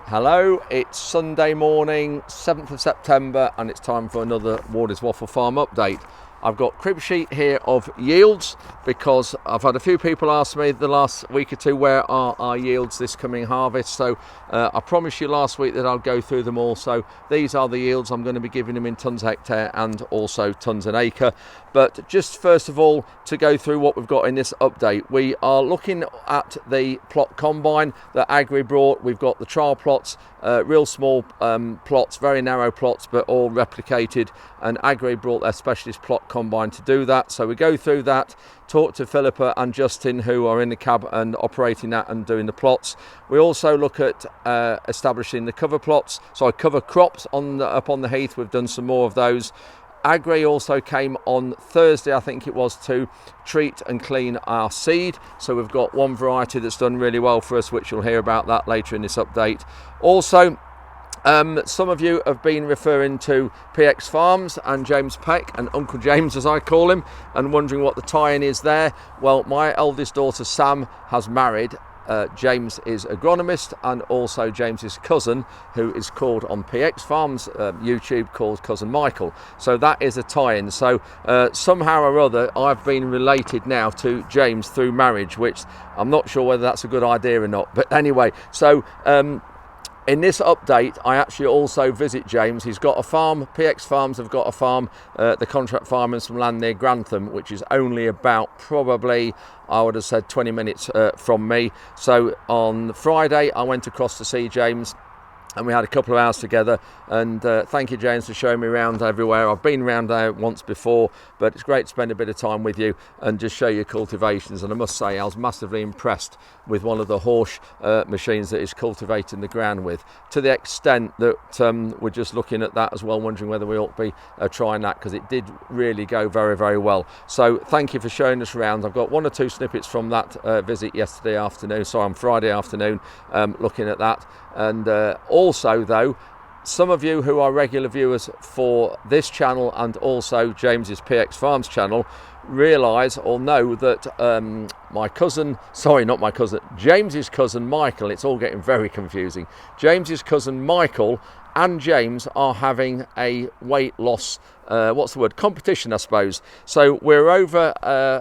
Hello, it's Sunday morning, 7th of September, and it's time for another Wardy's Waffle Farm update. I've got crib sheet here of yields because I've had a few people ask me the last week or two where are our yields this coming harvest. So I promised you last week that I'll go through them all. So these are the yields. I'm going to be giving them in tonnes a hectare and also tonnes an acre. But just first of all, to go through what we've got in this update, we are looking at the plot combine that Agri brought. We've got the trial plots, real small plots, very narrow plots, but all replicated, and Agri brought their specialist plot combine to do that. So we go through that, talk to Philippa and Justin, who are in the cab and operating that and doing the plots. We also look at establishing the cover plots, so I cover crops up on the heath. We've done some more of those. Agri also came on Thursday, I think it was, to treat and clean our seed. So we've got one variety that's done really well for us, which you'll hear about that later in this update. Also, some of you have been referring to PX Farms and James Peck, and Uncle James as I call him, and wondering what the tie-in is there. Well, my eldest daughter Sam has married. James is agronomist, and also James's cousin, who is called on PX Farms YouTube, called Cousin Michael. So that is a tie-in. So somehow or other I've been related now to James through marriage, which I'm not sure whether that's a good idea or not. But anyway, so in this update, I actually also visit James. He's got a farm. PX Farms have got a farm, the contract farm, and some land near Grantham, which is only about probably, I would have said, 20 minutes from me. So on Friday, I went across to see James, and we had a couple of hours together. And thank you, James, for showing me around everywhere. I've been around there once before, but it's great to spend a bit of time with you and just show you cultivations. And I must say, I was massively impressed with one of the Horsch machines that is cultivating the ground with, to the extent that we're just looking at that as well, wondering whether we ought to be trying that, because it did really go very, very well. So thank you for showing us around. I've got one or two snippets from that visit yesterday afternoon, sorry, on Friday afternoon, looking at that. And also, though, some of you who are regular viewers for this channel and also James's PX Farms channel realise or know that my cousin, sorry, not my cousin, James's cousin Michael, it's all getting very confusing. James's cousin Michael and James are having a weight loss, competition, I suppose. So we're over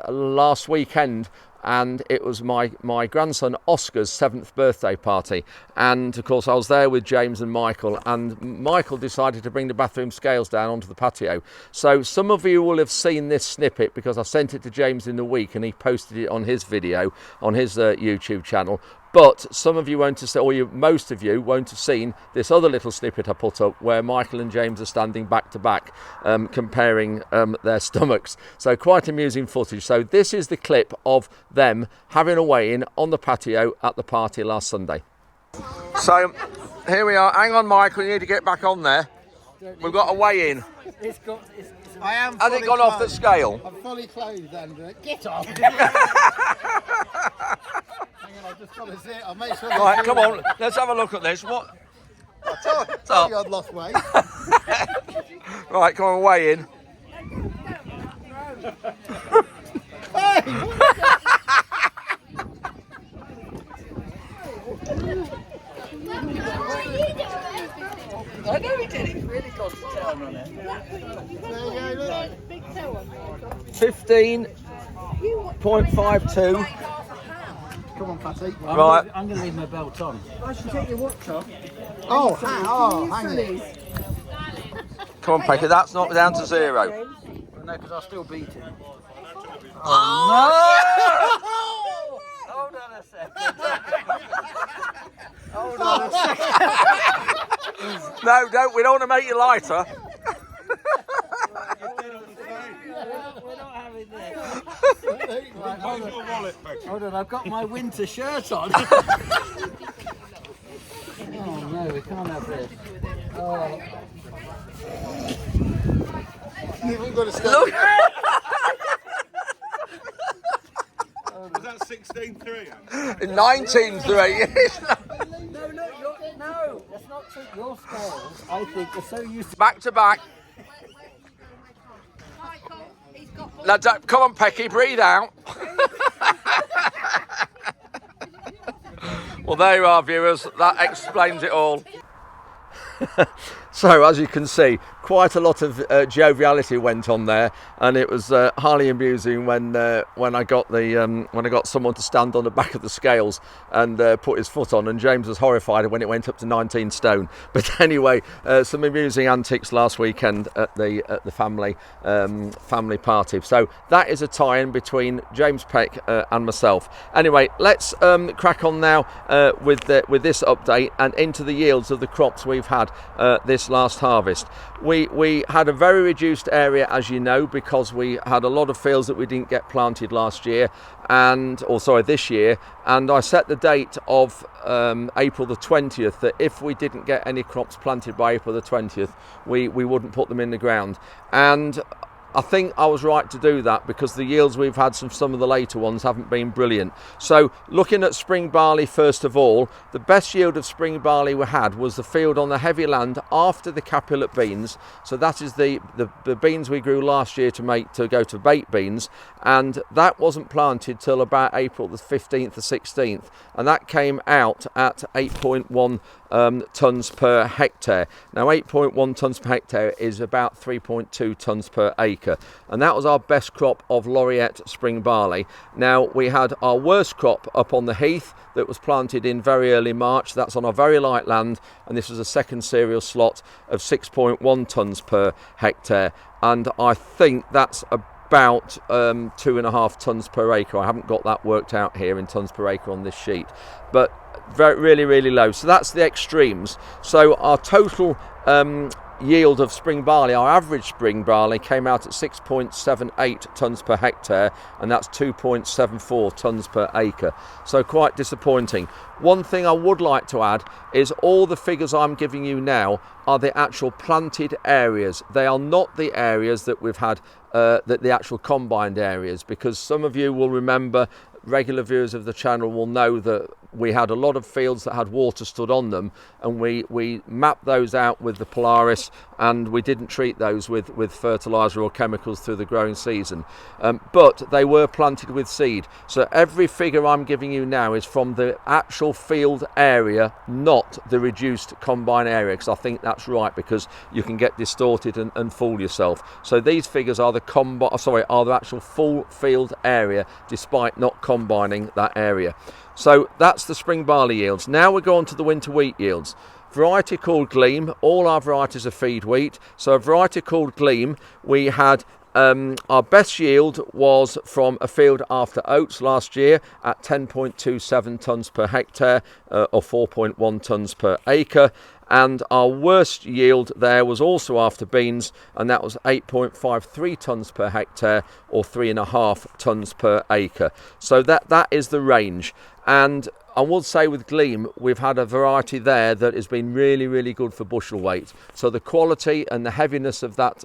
last weekend, and it was my grandson Oscar's 7th birthday party. And of course I was there with James and Michael, and Michael decided to bring the bathroom scales down onto the patio. So some of you will have seen this snippet because I sent it to James in the week and he posted it on his video on his YouTube channel. But some of you won't have seen, or most of you won't have seen this other little snippet I put up where Michael and James are standing back to back, comparing their stomachs. So quite amusing footage. So this is the clip of them having a weigh-in on the patio at the party last Sunday. So here we are. Hang on, Michael, you need to get back on there. We've got a weigh-in. I am. Has it gone off the scale? I'm fully clothed, Andrew. Get off! I've just got to see it. I'll make sure. Right, come on, let's have a look at this. What? I told you I'd lost weight. Right, come on, weigh in. I know he did. He's really got the town on it. 15.52. Come on, Patty. Right. I'm going to leave my belt on. I should take your watch off. Hang it. Come on, Pecker, that's not down to zero. No, because I'll still beat him. Oh, No! Hold on a second. Hold on a second. no, don't. We don't want to make you lighter. We're not having this. Hold on, I've got my winter shirt on. Oh no, we can't have this. Oh. You've got to stop. Look. Was that 16-3? 19-3. No, that's not true. Your scales, I think, are so used to. Back to back. Now, come on, Pecky, breathe out. Well, there you are, viewers. That explains it all. So, as you can see, quite a lot of joviality went on there, and it was highly amusing when I got someone to stand on the back of the scales and put his foot on, and James was horrified when it went up to 19 stone. But anyway, some amusing antics last weekend at the family party. So that is a tie-in between James Peck and myself. Anyway, let's crack on now with this update and into the yields of the crops we've had this last harvest. We had a very reduced area, as you know, because we had a lot of fields that we didn't get planted last year, this year, and I set the date of April the 20th, that if we didn't get any crops planted by April the 20th, we wouldn't put them in the ground. And I think I was right to do that, because the yields we've had from some of the later ones haven't been brilliant. So looking at spring barley first of all, the best yield of spring barley we had was the field on the heavy land after the Capulet beans. So that is the beans we grew last year to go to baked beans, and that wasn't planted till about April the 15th or 16th, and that came out at 8.1 tonnes per hectare. Now 8.1 tonnes per hectare is about 3.2 tonnes per acre, and that was our best crop of Laureate spring barley. Now we had our worst crop up on the heath that was planted in very early March. That's on a very light land, and this was a second cereal slot of 6.1 tonnes per hectare, and I think that's about 2.5 tonnes per acre. I haven't got that worked out here in tonnes per acre on this sheet, but really low. So that's the extremes. So our total yield of spring barley, our average spring barley, came out at 6.78 tonnes per hectare, and that's 2.74 tonnes per acre. So quite disappointing. One thing I would like to add is all the figures I'm giving you now are the actual planted areas. They are not the areas that we've had, the actual combined areas, because some of you will remember, regular viewers of the channel will know that we had a lot of fields that had water stood on them, and we mapped those out with the Polaris, and we didn't treat those with fertiliser or chemicals through the growing season, but they were planted with seed. So every figure I'm giving you now is from the actual field area, not the reduced combine area, because I think that's right, because you can get distorted and fool yourself. So these figures are the actual full field area, despite not combining that area. So that's the spring barley yields. Now we go on to the winter wheat yields. Variety called Gleam. All our varieties are feed wheat. So a variety called Gleam, we had our best yield was from a field after oats last year at 10.27 tonnes per hectare, or 4.1 tonnes per acre. And our worst yield there was also after beans, and that was 8.53 tonnes per hectare, or 3.5 tonnes per acre. So that is the range. And I would say with Gleam, we've had a variety there that has been really good for bushel weight. So the quality and the heaviness of that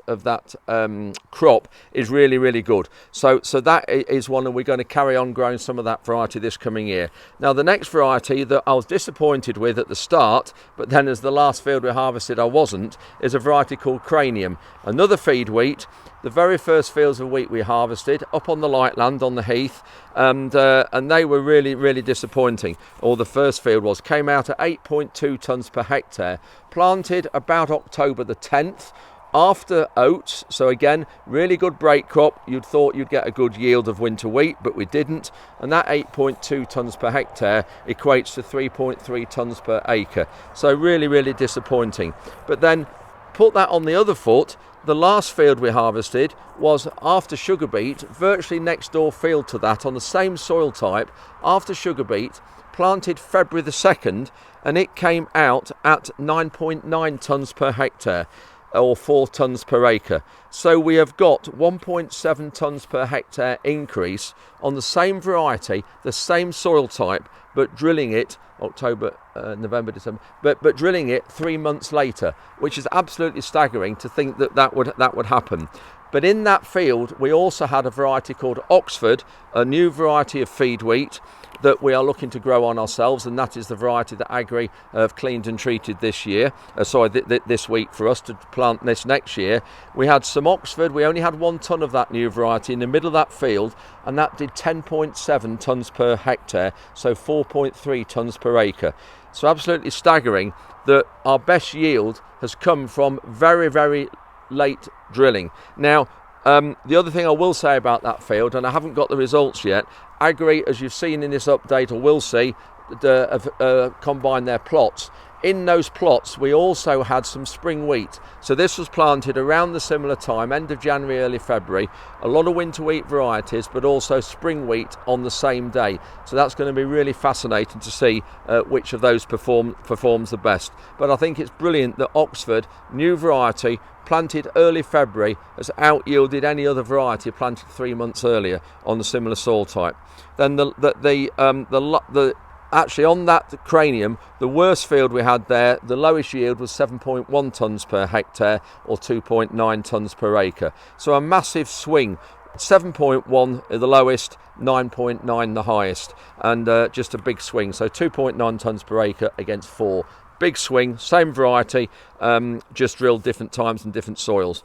crop is really good. So that is one, and we're going to carry on growing some of that variety this coming year. Now the next variety that I was disappointed with at the start, but then as the last field we harvested I wasn't, is a variety called Cranium. Another feed wheat. The very first fields of wheat we harvested up on the light land on the heath, and they were really disappointing. Or the first field came out at 8.2 tonnes per hectare, planted about October the 10th after oats. So again, really good break crop. You'd thought you'd get a good yield of winter wheat, but we didn't, and that 8.2 tonnes per hectare equates to 3.3 tonnes per acre. So really disappointing. But then put that on the other foot, the last field we harvested was after sugar beet, virtually next door field to that, on the same soil type, after sugar beet, planted February the 2nd, and it came out at 9.9 tonnes per hectare, or 4 tonnes per acre. So we have got 1.7 tonnes per hectare increase on the same variety, the same soil type, but drilling it October, November, December, but drilling it 3 months later, which is absolutely staggering to think that would happen. But in that field, we also had a variety called Oxford, a new variety of feed wheat that we are looking to grow on ourselves, and that is the variety that Agri have cleaned and treated this year. This week for us to plant this next year. We had some Oxford. We only had 1 tonne of that new variety in the middle of that field, and that did 10.7 tonnes per hectare, so 4.3 tonnes per acre. So absolutely staggering that our best yield has come from very, very late drilling. Now, the other thing I will say about that field, and I haven't got the results yet, Agri, as you've seen in this update, or will see, have combined their plots. In those plots, we also had some spring wheat. So this was planted around the similar time, end of January, early February. A lot of winter wheat varieties, but also spring wheat on the same day. So that's going to be really fascinating to see which of those performs the best. But I think it's brilliant that Oxford, new variety, planted early February, has out-yielded any other variety planted 3 months earlier on the similar soil type. Then actually, on that cranium, the worst field we had there, the lowest yield was 7.1 tonnes per hectare or 2.9 tonnes per acre. So a massive swing. 7.1 the lowest, 9.9 the highest, and just a big swing. So 2.9 tonnes per acre against 4. Big swing, same variety, just drilled different times and different soils.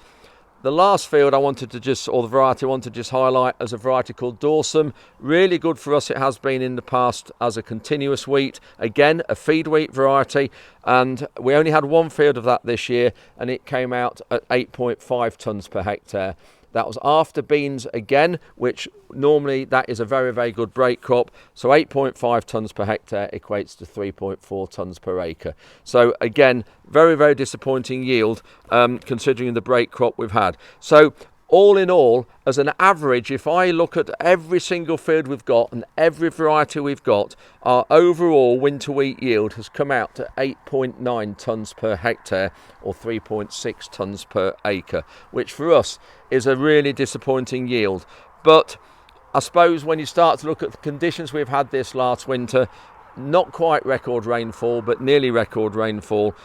The last field I wanted to just highlight as a variety called Dorsum. Really good for us, it has been in the past as a continuous wheat. Again, a feed wheat variety, and we only had 1 field of that this year, and it came out at 8.5 tonnes per hectare. That was after beans again, which normally that is a very, very good break crop. So 8.5 tonnes per hectare equates to 3.4 tonnes per acre. So again, very, very disappointing yield considering the break crop we've had. So all in all, as an average, if I look at every single field we've got and every variety we've got, our overall winter wheat yield has come out to 8.9 tonnes per hectare or 3.6 tonnes per acre, which for us is a really disappointing yield. But I suppose when you start to look at the conditions we've had this last winter, not quite record rainfall, but nearly record rainfall,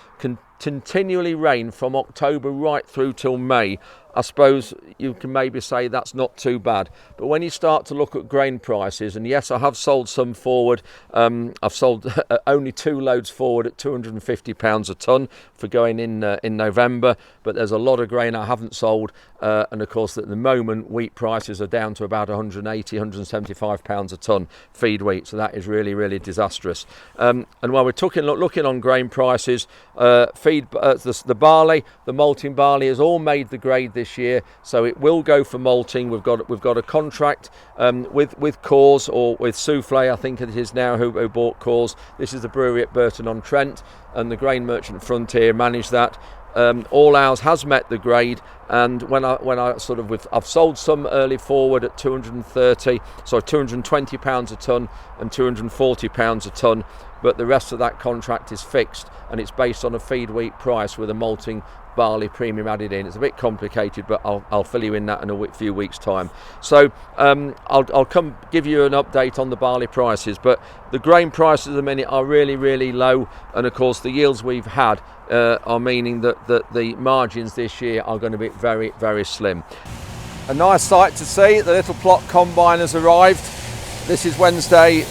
continually rain from October right through till May, I suppose you can maybe say that's not too bad. But when you start to look at grain prices, and yes, I have sold some forward. I've sold only 2 loads forward at £250 a tonne for going in November. But there's a lot of grain I haven't sold. And of course, at the moment, wheat prices are down to about £180, £175 a tonne feed wheat. So that is really, really disastrous. And while we're looking on grain prices, the barley, the malting barley has all made the grade this year, so it will go for malting. We've got a contract with Coors, or with Souffle, I think it is now, who bought Coors. This is the brewery at Burton-on-Trent, and the grain merchant Frontier manage that. All ours has met the grade, and I've sold some early forward at £220 a tonne and £240 a tonne, but the rest of that contract is fixed, and it's based on a feed wheat price with a malting barley premium added in. It's a bit complicated, but I'll fill you in that in a few weeks' time. So I'll come give you an update on the barley prices, but the grain prices at the minute are really, really low, and of course the yields we've had are meaning that the margins this year are going to be very, very slim. A nice sight to see. The little plot combine has arrived. This is Wednesday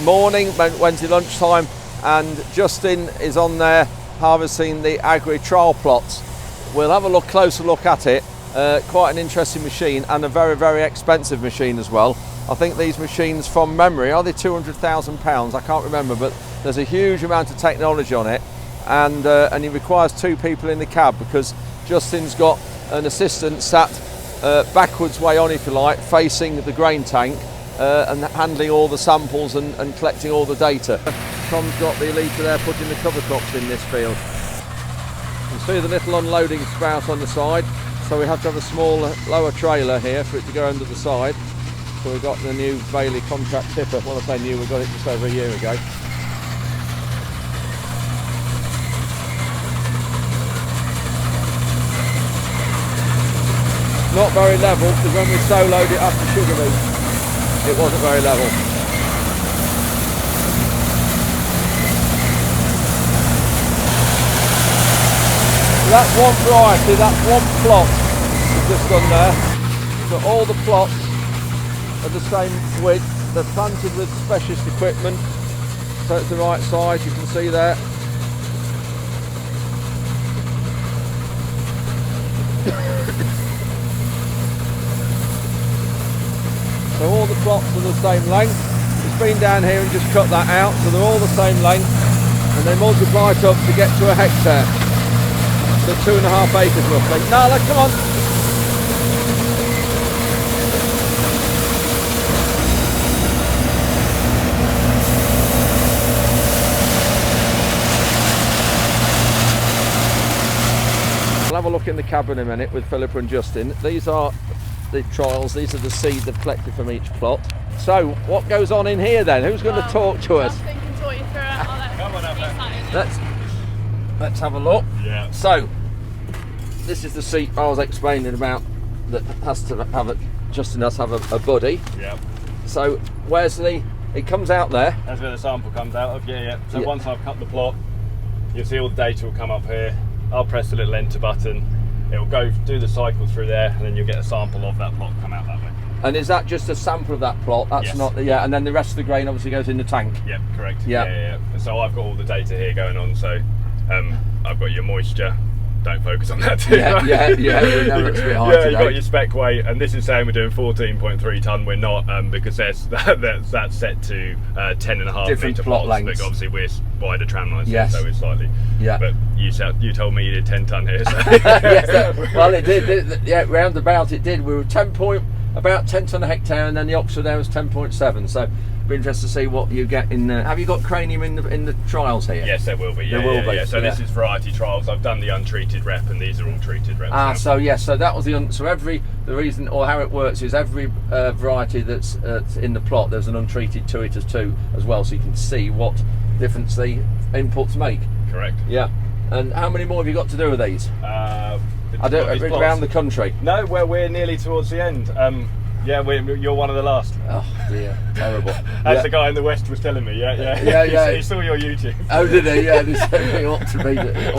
morning, Wednesday lunchtime, and Justin is on there harvesting the Agri trial plots. We'll have a closer look at it. Quite an interesting machine, and a very, very expensive machine as well. I think these machines, from memory, are they £200,000? I can't remember, but there's a huge amount of technology on it, and it requires 2 people in the cab, because Justin's got an assistant sat backwards way on, if you like, facing the grain tank, and handling all the samples and collecting all the data. Tom's got the Elita there putting the cover crops in this field. You can see the little unloading spout on the side, so we have to have a small lower trailer here for it to go under the side. So we've got the new Bailey contract tipper. Well, I say new, we got it just over a year ago. Not very level, because when we soloed it after Sugarloaf, it wasn't very level. So that's one variety, that's one plot. just done there. So all the plots are the same width. They're planted with specialist equipment, so it's the right size. You can see there. So all the plots are the same length. It's been down here and just cut that out, so they're all the same length, and they multiply it up to get to a hectare. So 2.5 acres roughly. Nala, come on. We'll have a look in the cab in a minute with Philippa and Justin. These are the trials, these are the seeds they've collected from each plot. So what goes on in here then? Who's going to talk to us? Justin can talk you through it. Come on, have Let's have a look. Yeah. So this is the seat I was explaining about that has to have Justin has to have a buddy. Yeah. So where's it comes out there? That's where the sample comes out of. Yeah. So Yeah. once I've cut the plot, you'll see all the data will come up here. I'll press the little enter button. It'll go do the cycle through there, and then you'll get a sample of that plot come out that way. And is that just a sample of that plot? That's Yes. not, yeah. And then the rest of the grain obviously goes in the tank. Yep, correct. Yeah. Yeah. So I've got all the data here going on. So I've got your moisture. Don't focus on that too much. Yeah. We know it's a bit high Yeah, today. you've got your spec weight, and this is saying we're doing 14.3 tonne. We're not, because that's set to 10.5 Different metre plot plots, lengths. but obviously we're wider tram lines, Yes. so it's slightly. Yeah. But you told me you did 10 tonne here. So. Well, it did. Yeah, roundabout it did. We were about 10 tonne a hectare, and then the Oxford there was 10.7. So, be interested to see what you get in. Have you got cranium in the trials here? Yes, there will be. Yeah, There will be, Yeah. So this yeah. is variety trials. I've done the untreated rep, and these are all treated reps. now. So that was the reason, or how it works is every variety that's in the plot, there's an untreated to it as well, so you can see what difference the inputs make. Correct. Yeah. And how many more have you got to do with these? I Around the country. No, we're nearly towards the end. Yeah, you're one of the last. Oh dear, terrible. As the guy in the West was telling me. Yeah. Yeah. He saw your YouTube. Oh, did he? Yeah, they said it ought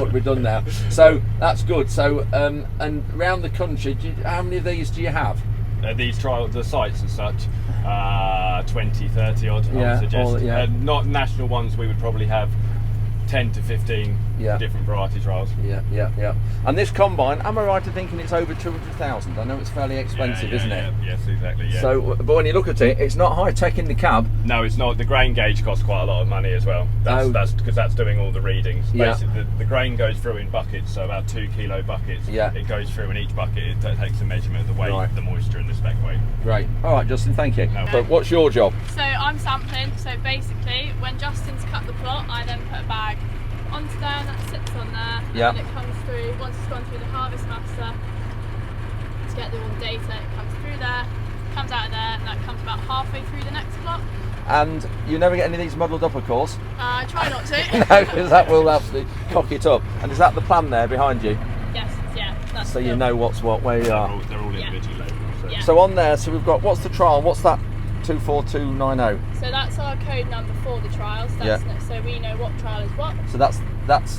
to be done now. So that's good. So and around the country, how many of these do you have? These trials, the sites as such, 20, 30 odd, I Yeah, would suggest. all- yeah. Not national ones, we would probably have 10 to 15 Yeah. different variety trials. Yeah. And this combine, am I right in thinking it's over 200,000? I know it's fairly expensive, isn't it? Yes, exactly. Yeah. So, but when you look at it, it's not high tech in the cab. No, it's not. The grain gauge costs quite a lot of money as well. That's because that's doing all the readings. Yeah. Basically, the grain goes through in buckets, so about 2 kilo buckets. Yeah. It goes through in each bucket. It takes a measurement of the weight, Right. the moisture, and the spec weight. Great. All right, Justin, thank you. No. So, what's your job? So I'm sampling. So basically, when Justin's cut the plot, I then put a bag onto there, and that sits on there. Yeah. And it comes through. Once it's gone through the harvest master to get the all the data, it comes through there, comes out of there, and that comes about halfway through the next plot. And you never get any of these muddled up, of course. Try not to. No, because that will absolutely cock it up. And is that the plan there behind you? Yes. Yeah. That's So you the- know what's what, where you are. They're all Yeah. individually labelled. So. Yeah. So on there, so we've got, what's the trial? What's that 24290? So that's our code number for the trials. That's so we know what trial is what. So that's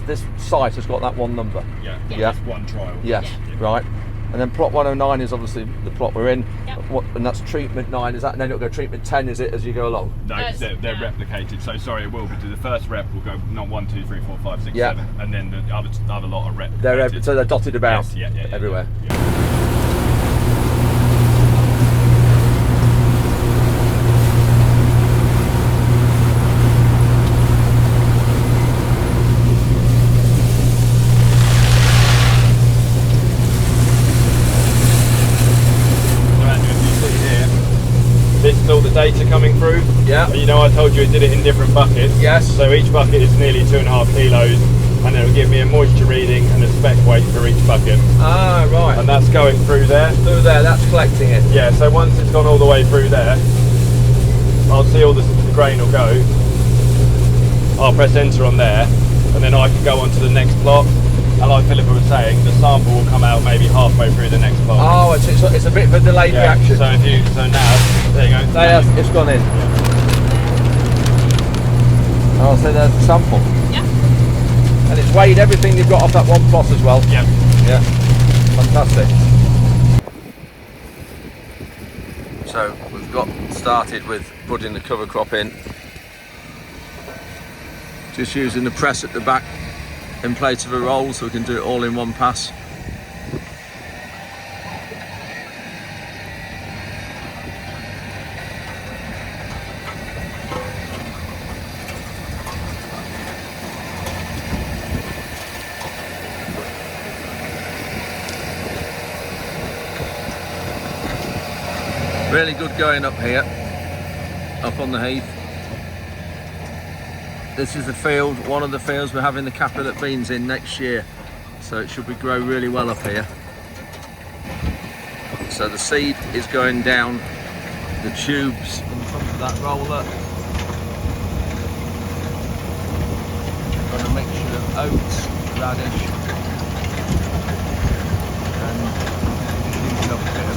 this site has got that one number. Yeah. Yeah. Just one trial. Yes, right. And then plot 109 is obviously the plot we're in. Yep. And that's treatment 9, is that? And then it'll go treatment 10, is it, as you go along? No, they're yeah. replicated. So sorry, it will be. The first rep will go not 1, 2, 3, 4, 5, 6, Yeah. 7, and then the other lot are replicated. So they're dotted about Yes, yeah, everywhere. Yeah. This is all the data coming through. Yeah. You know, I told you it did it in different buckets. Yes. So each bucket is nearly 2.5 kilos, and it'll give me a moisture reading and a spec weight for each bucket. Ah, right. And that's going through there. through there, that's collecting it. Yeah, so once it's gone all the way through there, I'll see all the grain will go. I'll press enter on there, and then I can go on to the next plot. And like Philippa was saying, the sample will come out maybe halfway through the next plot. Oh, it's a bit of a delayed reaction. So now, there you go. There, it's gone in. Oh, so there's the sample. Yeah. And it's weighed everything you've got off that one plot as well. Yeah. Yeah. Fantastic. So we've got started with putting the cover crop in. Just using the press at the back in place of a roll so we can do it all in one pass. Really good going up here, up on the heath. This is the field, one of the fields we're having the Capulet beans in next year. So it should grow really well up here. So the seed is going down the tubes in front of that roller. Got a mixture of oats, radish, and using up a bit of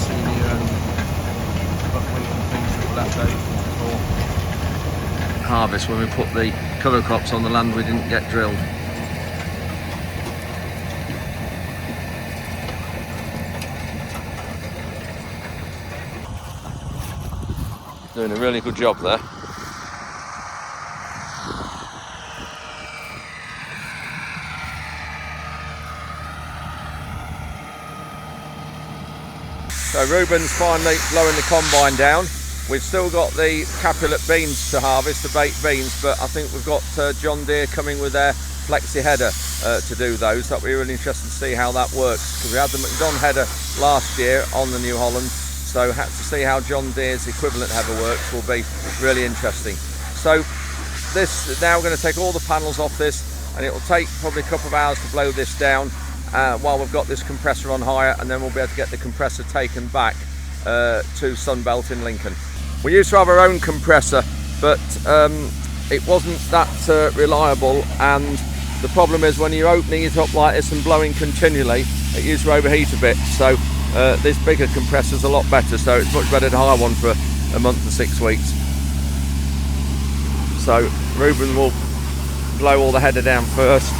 senior and buckwheat and things that were left over for harvest when we put the cover crops on the land we didn't get drilled. Doing a really good job there. So Ruben's finally blowing the combine down. We've still got the Capulet beans to harvest, the baked beans, but I think we've got John Deere coming with their flexi header to do those. That'll be really interesting to see how that works, because we had the McDon header last year on the New Holland, so had to see how John Deere's equivalent header works will be really interesting. So this, now we're going to take all the panels off this, and it will take probably a couple of hours to blow this down while we've got this compressor on hire, and then we'll be able to get the compressor taken back to Sunbelt in Lincoln. We used to have our own compressor, but it wasn't that reliable, and the problem is when you're opening it up like this and blowing continually, it used to overheat a bit. So this bigger compressor's a lot better, so it's much better to hire one for a month to 6 weeks. So Ruben will blow all the header down first,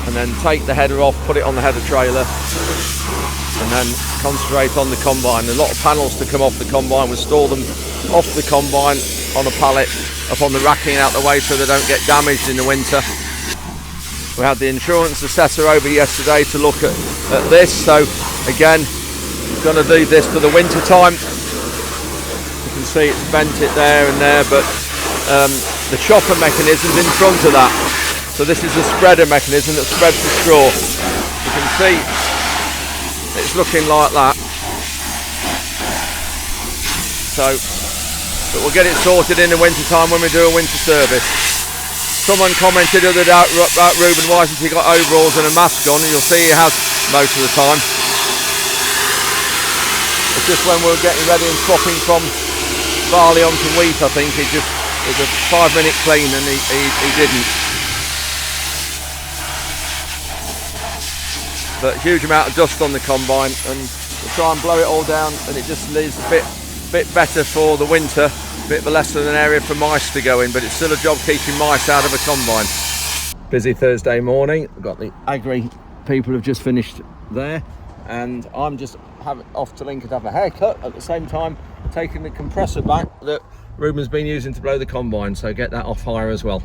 and then take the header off, put it on the header trailer, and then concentrate on the combine. A lot of panels to come off the combine. We'll store them off the combine on a pallet up on the racking out the way so they don't get damaged in the winter. We had the insurance assessor over yesterday to look at this, so again going to do this for the winter time. You can see it's bent it there and there, but the chopper mechanism's in front of that. So this is the spreader mechanism that spreads the straw. You can see it's looking like that. So, but we'll get it sorted in the winter time when we do a winter service. Someone commented the other day about Ruben, why hasn't he got overalls and a mask on? And you'll see he has most of the time. It's just when we're getting ready and swapping from barley onto wheat, I think it was a 5-minute clean and he didn't. But huge amount of dust on the combine, and we'll try and blow it all down, and it just leaves a bit better for the winter, a bit less of an area for mice to go in, but it's still a job keeping mice out of a combine. Busy Thursday morning. We've got the Agri people have just finished there, and I'm just off to Lincoln to have a haircut at the same time taking the compressor back that Ruben's been using to blow the combine, so get that off hire as well.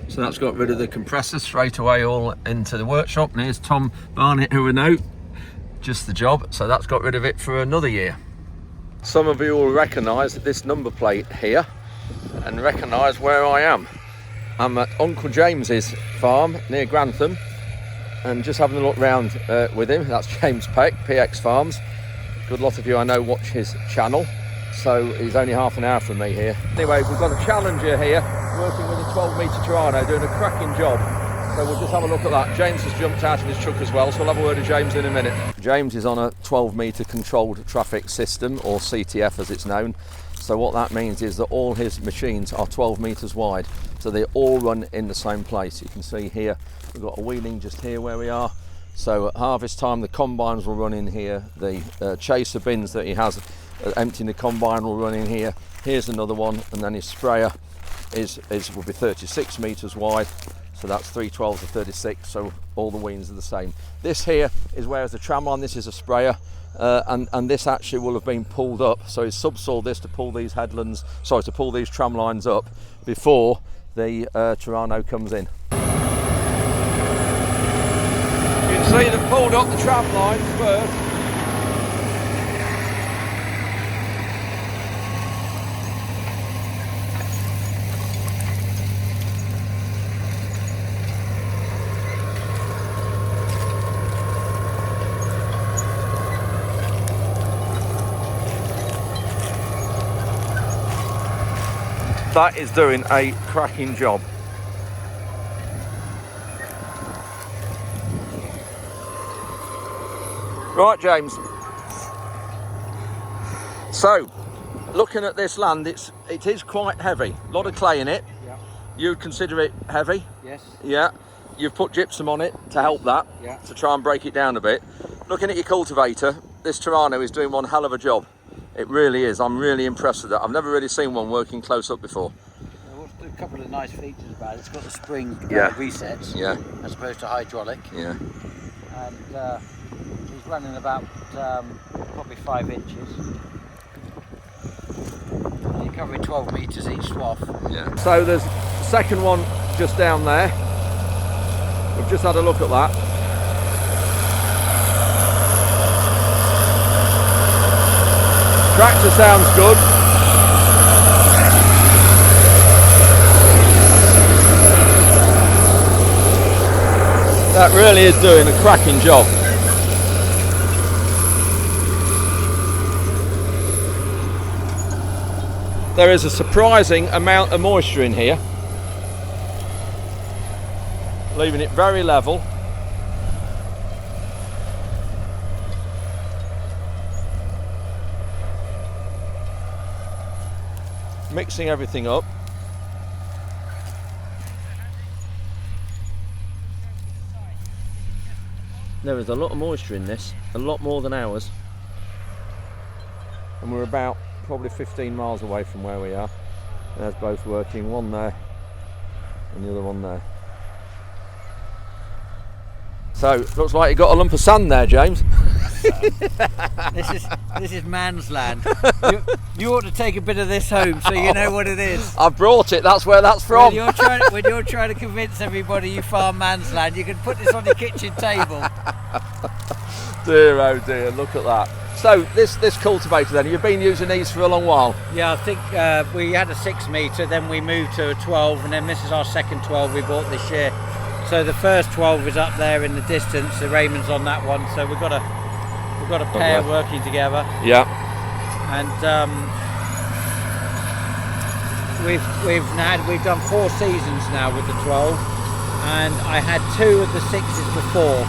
So that's got rid of the compressor straight away, all into the workshop. And here's Tom Barnett, who we know, just the job. So that's got rid of it for another year. Some of you will recognise this number plate here and recognise where I am. I'm at Uncle James's farm near Grantham, and just having a look round with him. That's James Peck, PX Farms. Good lot of you I know watch his channel. So he's only half an hour from me here. Anyway, we've got a Challenger here working with a 12-metre Torano, doing a cracking job. So we'll just have a look at that. James has jumped out of his truck as well, so we'll have a word with James in a minute. James is on a 12-metre controlled traffic system, or CTF as it's known. So what that means is that all his machines are 12 metres wide, so they all run in the same place. You can see here, we've got a wheeling just here where we are. So at harvest time, the combines will run in here. The chaser bins that he has emptying the combine will run in here. Here's another one, and then his sprayer will be 36 metres wide. So that's 312s to 36, so all the weans are the same. This here is where is the tram line. This is a sprayer, and this actually will have been pulled up. So he's subsoiled this to pull these headlands, sorry, to pull these tram lines up before the Torano comes in. You can see they've pulled up the tram lines first. That is doing a cracking job. Right, James. So, looking at this land, it is quite heavy. A lot of clay in it. Yeah. You'd consider it heavy? Yes. Yeah. You've put gypsum on it to help that, Yeah. to try and break it down a bit. Looking at your cultivator, this Torano is doing one hell of a job. It really is. I'm really impressed with that. I've never really seen one working close up before. What's a couple of nice features about it? It's got the spring Yeah. resets, Yeah, as opposed to hydraulic, yeah. and he's running about probably 5 inches. And you're covering 12 metres each swath. Yeah. So there's the second one just down there. We've just had a look at that. Tractor sounds good. That really is doing a cracking job. There is a surprising amount of moisture in here, leaving it very level. Mixing everything up. There is a lot of moisture in this, a lot more than ours. And we're about probably 15 miles away from where we are. There's both working, one there and the other one there. So, looks like you got a lump of sand there, James. This is man's land. You ought to take a bit of this home so you know what it is. I've brought it, that's where that's from. When you're trying to convince everybody you farm man's land, you can put this on your kitchen table. Dear, oh dear, look at that. So, this cultivator then, you've been using these for a long while? Yeah, I think we had a 6 metre, then we moved to a 12, and then this is our second 12 we bought this year. So the first 12 is up there in the distance, the Raymond's on that one, so we've got a pair working together. Yeah. And we've done 4 seasons now with the 12, and I had 2 of the 6s before.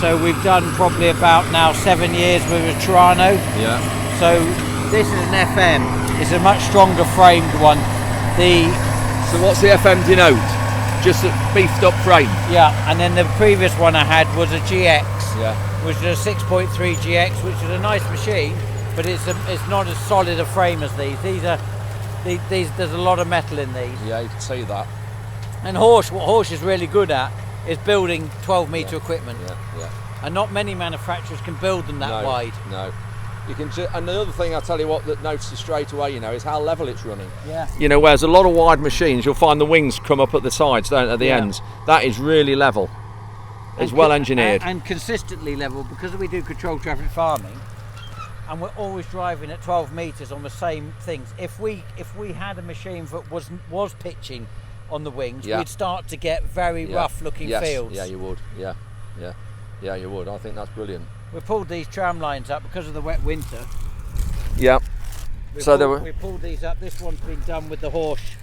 So we've done probably about now 7 years with a Torano. Yeah. So this is an FM. It's a much stronger framed one. So what's the FM denote? Just a beefed up frame? Yeah, and then the previous one I had was a GX. Yeah. Which is a 6.3 GX, which is a nice machine, but it's not as solid a frame as these. These there's a lot of metal in these. Yeah, you can see that. And what Horsch is really good at is building 12 metre equipment. Yeah, yeah. And not many manufacturers can build them that wide. No. You can. And the other thing I'll tell you what that notices straight away, is how level it's running. Yeah. Whereas a lot of wide machines, you'll find the wings come up at the sides, don't they, at the ends. That is really level. It's well engineered. And consistently level, because we do controlled traffic farming, and we're always driving at 12 metres on the same things. If we had a machine that was pitching on the wings, we'd start to get very rough looking fields. Yeah, you would. Yeah, you would. I think that's brilliant. We pulled these tram lines up because of the wet winter. Yeah. We pulled these up. This one's been done with the Horsch.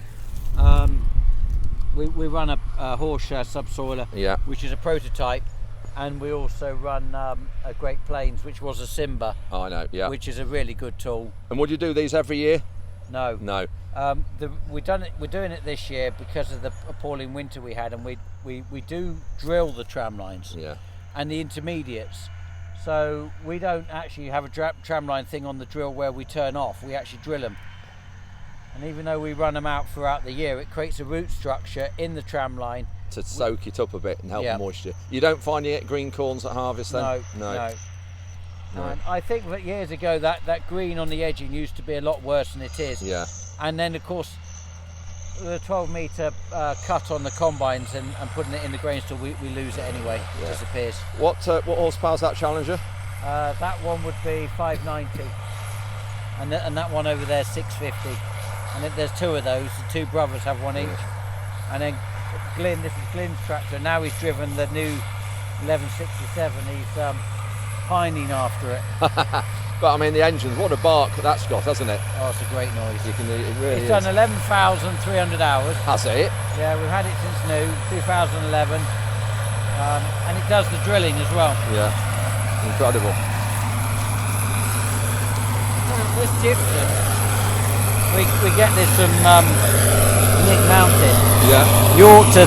We run a Horsch subsoiler, which is a prototype, and we also run a Great Plains, which was a Simba. I know. Yeah. Which is a really good tool. And would you do these every year? No. No. We're doing it this year because of the appalling winter we had, and we do drill the tram lines. Yeah. And the intermediates. So we don't actually have a tram line thing on the drill where we turn off. We actually drill them. And even though we run them out throughout the year, it creates a root structure in the tram line, to soak it up a bit and help Yeah. the moisture. You don't find you get green corns at harvest then? No. And I think that years ago that green on the edging used to be a lot worse than it is. Yeah. And then of course the 12-metre cut on the combines and putting it in the grain store, we lose it anyway. It disappears. What horsepower's that Challenger? That one would be 590, and that one over there 650. And then there's two of those. The two brothers have one each. And then Glyn, this is Glyn's tractor. Now he's driven the new 1167. He's pining after it. But I mean, the engines, what a bark that's got, hasn't it? Oh, it's a great noise. You can, it really It's is. done 11,300 hours. Has it? Yeah, we've had it since new, 2011. And it does the drilling as well. Yeah. Incredible. This gypsum, we get this from Nick Mountain. Yeah. You ought to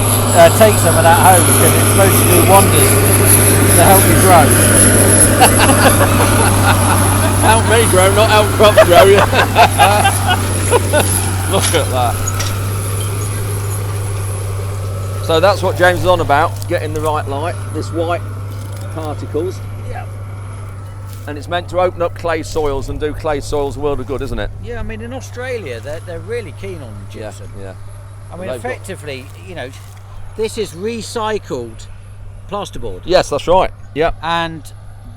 take some of that home because it's supposed to do wonders to help you grow. Help me grow, not help crops grow. Look at that. So that's what James is on about, getting the right light, this white particles. Yeah. And it's meant to open up clay soils and do clay soils a world of good, isn't it? Yeah, I mean in Australia they're really keen on gypsum. Yeah. I mean They've got- effectively, you know, this is recycled plasterboard. Yes, that's right. Yeah. And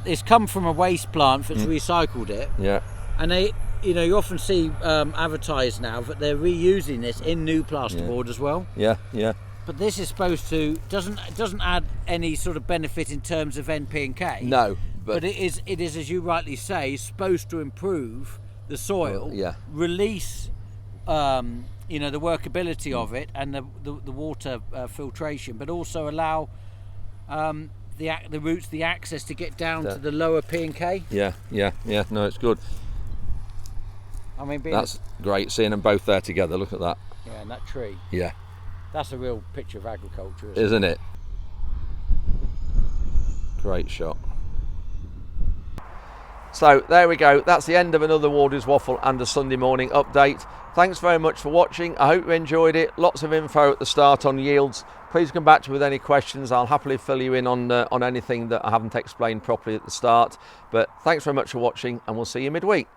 it's come from a waste plant that's recycled it. Yeah. And they, you know, you often see advertised now that they're reusing this in new plasterboard as well. Yeah. Yeah. But this is supposed to doesn't add any sort of benefit in terms of NP and K. No, but it is as you rightly say, supposed to improve the soil. Yeah. Release, you know, the workability of it and the water filtration, but also allow the roots the access to get down to the lower P and K. Yeah. Yeah. Yeah. No, it's good. I mean, That's great seeing them both there together. Look at that. yeah, and that tree. Yeah. That's a real picture of agriculture, isn't it? Isn't it? Great shot. So there we go. That's the end of another Wardy's Waffle and a Sunday morning update. Thanks very much for watching. I hope you enjoyed it. Lots of info at the start on yields. Please come back to me with any questions. I'll happily fill you in on anything that I haven't explained properly at the start. But thanks very much for watching, and we'll see you midweek.